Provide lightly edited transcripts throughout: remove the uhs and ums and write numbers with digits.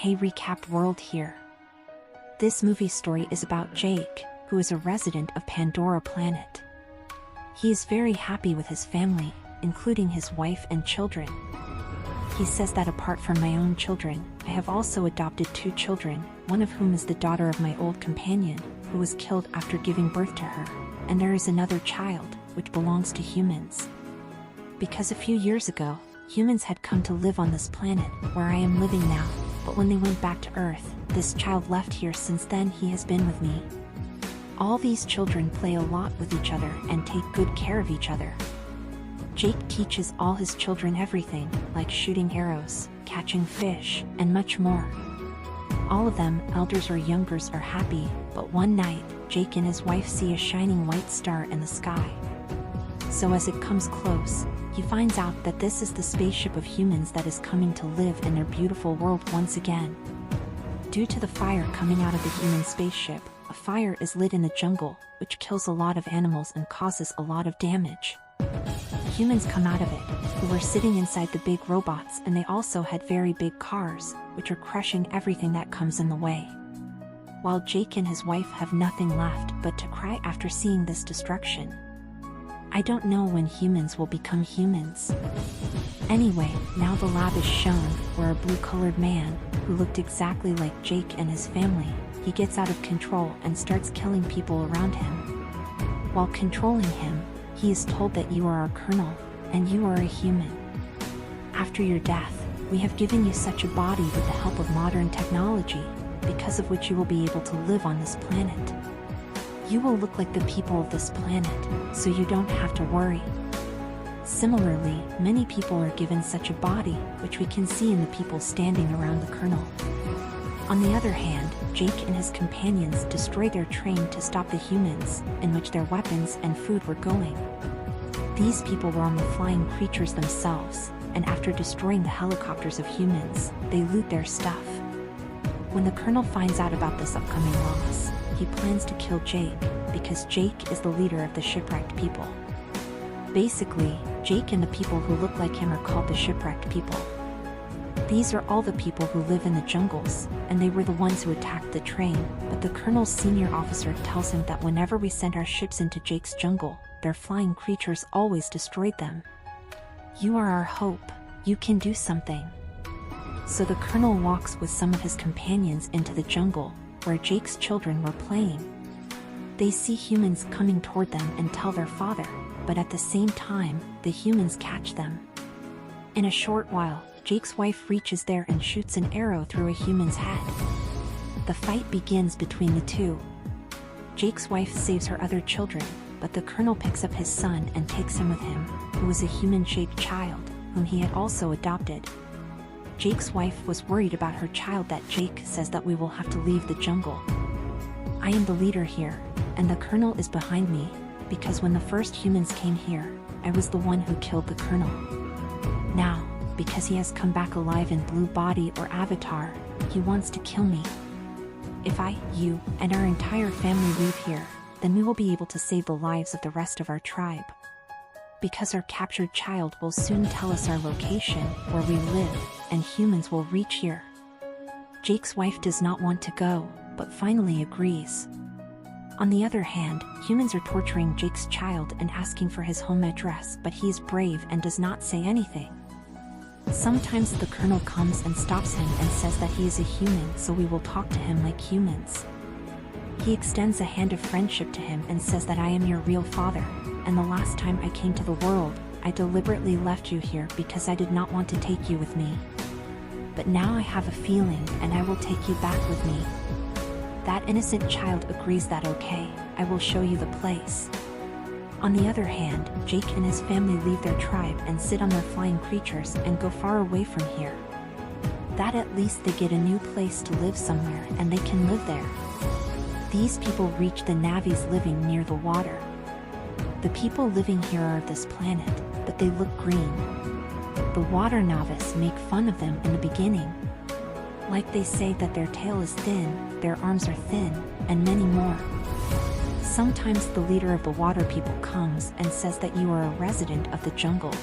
Hey Recapped World here. This movie story is about Jake, who is a resident of Pandora Planet. He is very happy with his family, including his wife and children. He says that apart from my own children, I have also adopted 2 children, one of whom is the daughter of my old companion, who was killed after giving birth to her, and there is another child, which belongs to humans. Because a few years ago, humans had come to live on this planet, where I am living now, but when they went back to Earth, this child left here. Since then he has been with me. All these children play a lot with each other and take good care of each other. Jake teaches all his children everything, like shooting arrows, catching fish, and much more. All of them, elders or youngers, are happy, but one night, Jake and his wife see a shining white star in the sky. So as it comes close, he finds out that this is the spaceship of humans that is coming to live in their beautiful world once again. Due to the fire coming out of the human spaceship, a fire is lit in the jungle, which kills a lot of animals and causes a lot of damage. Humans come out of it, who were sitting inside the big robots, and they also had very big cars, which are crushing everything that comes in the way. While Jake and his wife have nothing left but to cry after seeing this destruction. I don't know when humans will become humans. Anyway, now the lab is shown, where a blue-colored man, who looked exactly like Jake and his family, he gets out of control and starts killing people around him. While controlling him, he is told that you are our colonel, and you are a human. After your death, we have given you such a body with the help of modern technology, because of which you will be able to live on this planet. You will look like the people of this planet, so you don't have to worry. Similarly, many people are given such a body, which we can see in the people standing around the colonel. On the other hand, Jake and his companions destroy their train to stop the humans, in which their weapons and food were going. These people were on the flying creatures themselves, and after destroying the helicopters of humans, they loot their stuff. When the colonel finds out about this upcoming loss, he plans to kill Jake, because Jake is the leader of the shipwrecked people. Basically, Jake and the people who look like him are called the shipwrecked people. These are all the people who live in the jungles, and they were the ones who attacked the train, but the colonel's senior officer tells him that whenever we send our ships into Jake's jungle, their flying creatures always destroyed them. You are our hope, you can do something. So the colonel walks with some of his companions into the jungle, where Jake's children were playing. They see humans coming toward them and tell their father, but at the same time, the humans catch them. In a short while, Jake's wife reaches there and shoots an arrow through a human's head. The fight begins between the two. Jake's wife saves her other children, but the colonel picks up his son and takes him with him, who was a human-shaped child, whom he had also adopted. Jake's wife was worried about her child, that Jake says that we will have to leave the jungle. I am the leader here, and the colonel is behind me, because when the first humans came here, I was the one who killed the colonel. Now, because he has come back alive in blue body or avatar, he wants to kill me. If I, you, and our entire family leave here, then we will be able to save the lives of the rest of our tribe. Because our captured child will soon tell us our location, where we live, and humans will reach here. Jake's wife does not want to go, but finally agrees. On the other hand, humans are torturing Jake's child and asking for his home address, but he is brave and does not say anything. Sometimes the colonel comes and stops him and says that he is a human, so we will talk to him like humans. He extends a hand of friendship to him and says that I am your real father, and the last time I came to the world, I deliberately left you here because I did not want to take you with me. But now I have a feeling, and I will take you back with me. That innocent child agrees that okay, I will show you the place. On the other hand, Jake and his family leave their tribe and sit on their flying creatures and go far away from here. That at least they get a new place to live somewhere and they can live there. These people reach the Navis living near the water. The people living here are of this planet, but they look green. The water novice make fun of them in the beginning. Like they say that their tail is thin, their arms are thin, and many more. Sometimes the leader of the water people comes and says that you are a resident of the jungle.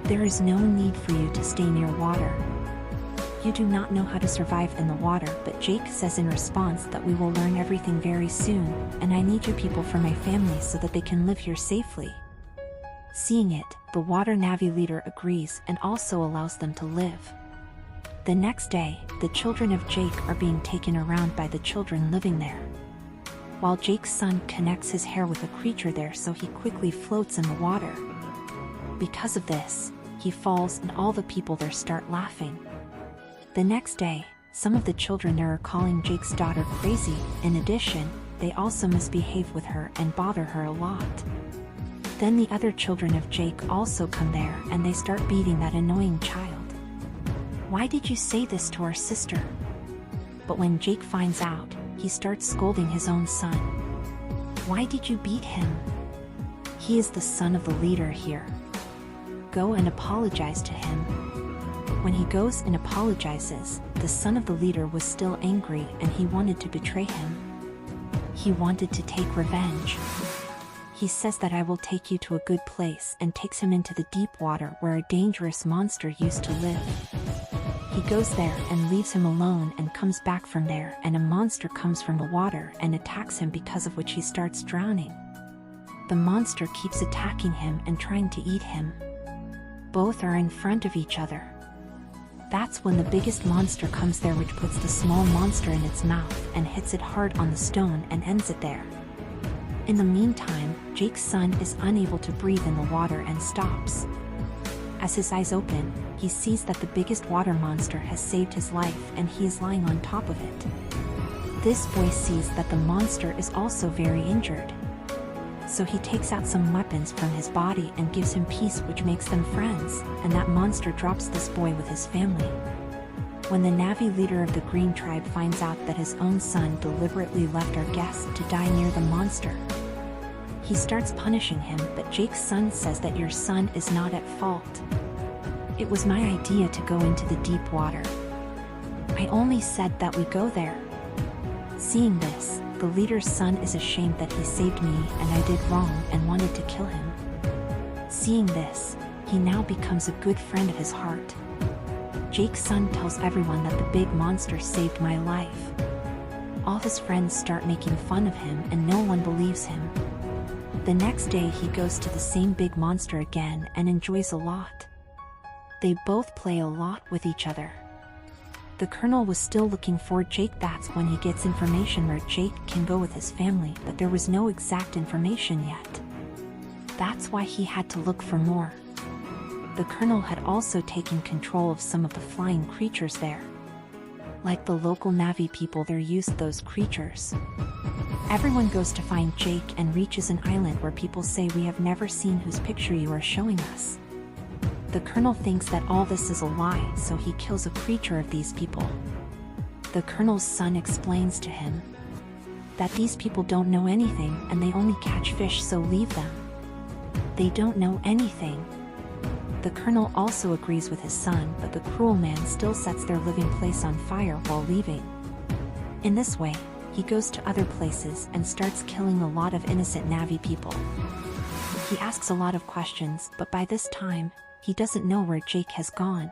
There is no need for you to stay near water. "You do not know how to survive in the water," but Jake says in response that we will learn everything very soon, and I need you people for my family so that they can live here safely. Seeing it, the water Navy leader agrees and also allows them to live. The next day, the children of Jake are being taken around by the children living there. While Jake's son connects his hair with a creature there, so he quickly floats in the water. Because of this, he falls and all the people there start laughing. The next day, some of the children there are calling Jake's daughter crazy. In addition, they also misbehave with her and bother her a lot. Then the other children of Jake also come there and they start beating that annoying child. "Why did you say this to our sister?" But when Jake finds out, he starts scolding his own son. "Why did you beat him? He is the son of the leader here. Go and apologize to him." When he goes and apologizes, the son of the leader was still angry and he wanted to betray him. He wanted to take revenge. He says that "I will take you to a good place," and takes him into the deep water where a dangerous monster used to live. He goes there and leaves him alone and comes back from there, and a monster comes from the water and attacks him, because of which he starts drowning. The monster keeps attacking him and trying to eat him. Both are in front of each other. That's when the biggest monster comes there, which puts the small monster in its mouth and hits it hard on the stone and ends it there. In the meantime, Jake's son is unable to breathe in the water and stops. As his eyes open, he sees that the biggest water monster has saved his life and he is lying on top of it. This boy sees that the monster is also very injured. So he takes out some weapons from his body and gives him peace, which makes them friends, and that monster drops this boy with his family. When the Na'vi leader of the Green Tribe finds out that his own son deliberately left our guest to die near the monster, he starts punishing him, but Jake's son says that "Your son is not at fault. It was my idea to go into the deep water. I only said that we go there." Seeing this, the leader's son is ashamed that he saved me and I did wrong and wanted to kill him. Seeing this, he now becomes a good friend of his heart. Jake's son tells everyone that the big monster saved my life. All his friends start making fun of him and no one believes him. The next day he goes to the same big monster again and enjoys a lot. They both play a lot with each other. The Colonel was still looking for Jake. That's when he gets information where Jake can go with his family, but there was no exact information yet. That's why he had to look for more. The Colonel had also taken control of some of the flying creatures there. Like the local Na'vi people there used those creatures. Everyone goes to find Jake and reaches an island where people say we have never seen whose picture you are showing us. The Colonel thinks that all this is a lie, so he kills a creature of these people. The Colonel's son explains to him that these people don't know anything and they only catch fish, so leave them. They don't know anything. The Colonel also agrees with his son, but the cruel man still sets their living place on fire while leaving. In this way, he goes to other places and starts killing a lot of innocent Na'vi people. He asks a lot of questions, but by this time, he doesn't know where Jake has gone.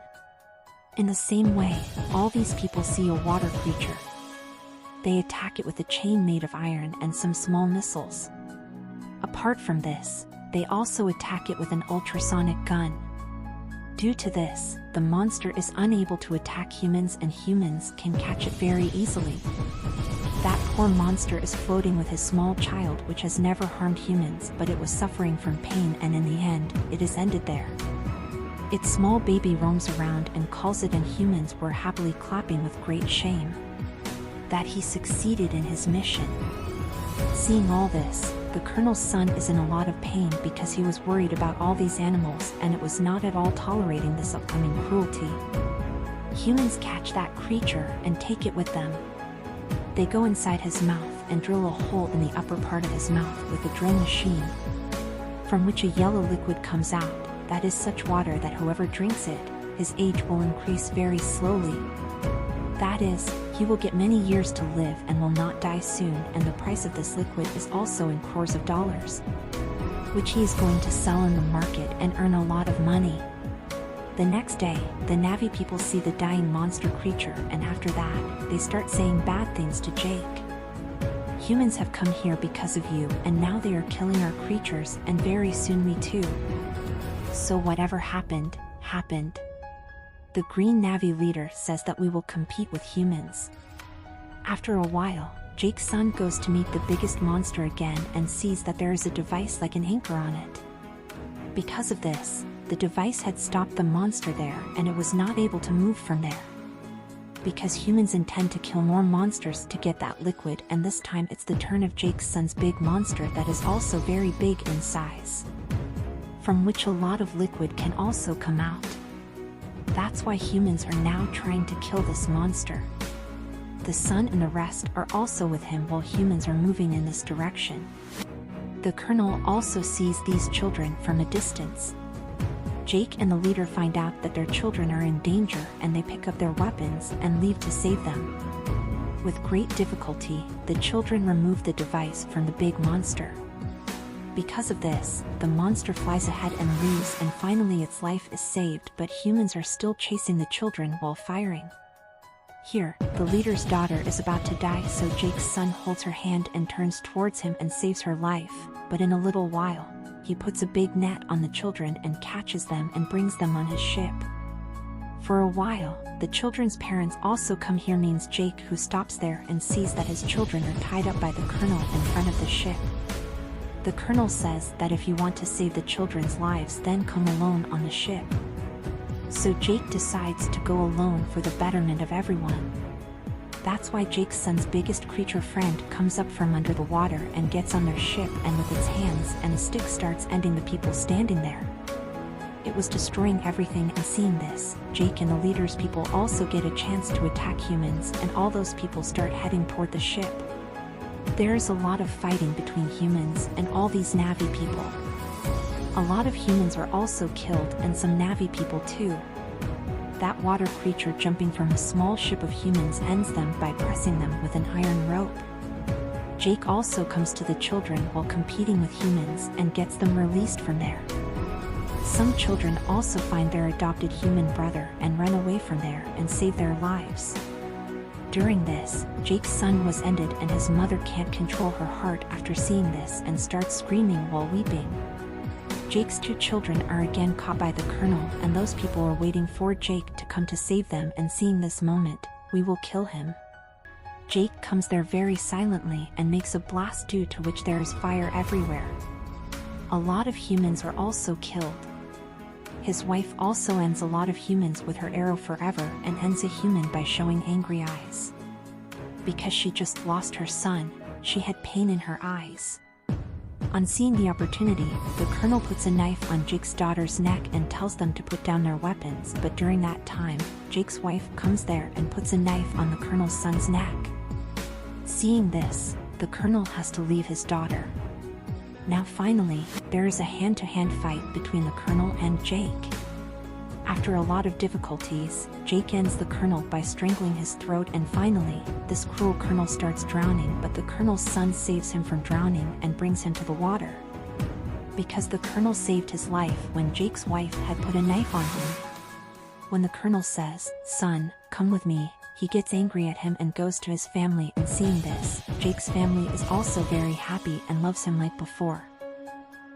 In the same way, all these people see a water creature. They attack it with a chain made of iron and some small missiles. Apart from this, they also attack it with an ultrasonic gun. Due to this, the monster is unable to attack humans and humans can catch it very easily. That poor monster is floating with his small child, which has never harmed humans, but it was suffering from pain, and in the end, it is ended there. Its small baby roams around and calls it, and humans were happily clapping with great shame that he succeeded in his mission. Seeing all this, the Colonel's son is in a lot of pain because he was worried about all these animals and it was not at all tolerating this upcoming cruelty. Humans catch that creature and take it with them. They go inside his mouth and drill a hole in the upper part of his mouth with a drill machine, from which a yellow liquid comes out. That is such water that whoever drinks it, his age will increase very slowly. That is, he will get many years to live and will not die soon, and the price of this liquid is also in crores of dollars, which he is going to sell in the market and earn a lot of money. The next day, the Na'vi people see the dying monster creature, and after that, they start saying bad things to Jake. Humans have come here because of you, and now they are killing our creatures, and very soon we too. So whatever happened, happened. The Green Na'vi leader says that we will compete with humans. After a while, Jake's son goes to meet the biggest monster again and sees that there is a device like an anchor on it. Because of this, the device had stopped the monster there and it was not able to move from there. Because humans intend to kill more monsters to get that liquid, and this time it's the turn of Jake's son's big monster that is also very big in size, from which a lot of liquid can also come out. That's why humans are now trying to kill this monster. The son and the rest are also with him while humans are moving in this direction. The colonel also sees these children from a distance. Jake and the leader find out that their children are in danger and they pick up their weapons and leave to save them. With great difficulty, the children remove the device from the big monster. Because of this, the monster flies ahead and leaves, and finally its life is saved, but humans are still chasing the children while firing. Here, the leader's daughter is about to die, so Jake's son holds her hand and turns towards him and saves her life, but in a little while, he puts a big net on the children and catches them and brings them on his ship. For a while, the children's parents also come here, means Jake, who stops there and sees that his children are tied up by the colonel in front of the ship. The colonel says that if you want to save the children's lives, then come alone on the ship. So Jake decides to go alone for the betterment of everyone. That's why Jake's son's biggest creature friend comes up from under the water and gets on their ship, and with its hands and a stick starts ending the people standing there. It was destroying everything, and seeing this, Jake and the leader's people also get a chance to attack humans, and all those people start heading toward the ship. There is a lot of fighting between humans and all these Na'vi people. A lot of humans are also killed, and some Na'vi people too. That water creature jumping from a small ship of humans ends them by pressing them with an iron rope. Jake also comes to the children while competing with humans and gets them released from there. Some children also find their adopted human brother and run away from there and save their lives. During this, Jake's son was ended, and his mother can't control her heart after seeing this and starts screaming while weeping. Jake's two children are again caught by the colonel, and those people are waiting for Jake to come to save them, and seeing this moment, we will kill him. Jake comes there very silently and makes a blast, due to which there is fire everywhere. A lot of humans are also killed. His wife also ends a lot of humans with her arrow forever, and ends a human by showing angry eyes. Because she just lost her son, she had pain in her eyes. On seeing the opportunity, the colonel puts a knife on Jake's daughter's neck and tells them to put down their weapons, but during that time, Jake's wife comes there and puts a knife on the colonel's son's neck. Seeing this, the colonel has to leave his daughter. Now finally, there is a hand-to-hand fight between the colonel and Jake. After a lot of difficulties, Jake ends the colonel by strangling his throat, and finally, this cruel colonel starts drowning, but the colonel's son saves him from drowning and brings him to the water. Because the colonel saved his life when Jake's wife had put a knife on him. When the colonel says, "Son, come with me," he gets angry at him and goes to his family, and seeing this, Jake's family is also very happy and loves him like before.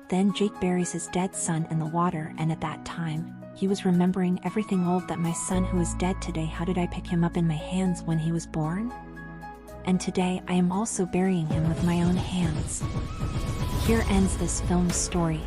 Then Jake buries his dead son in the water, and at that time, he was remembering everything old, that my son who is dead today, how did I pick him up in my hands when he was born? And today I am also burying him with my own hands. Here ends this film's story.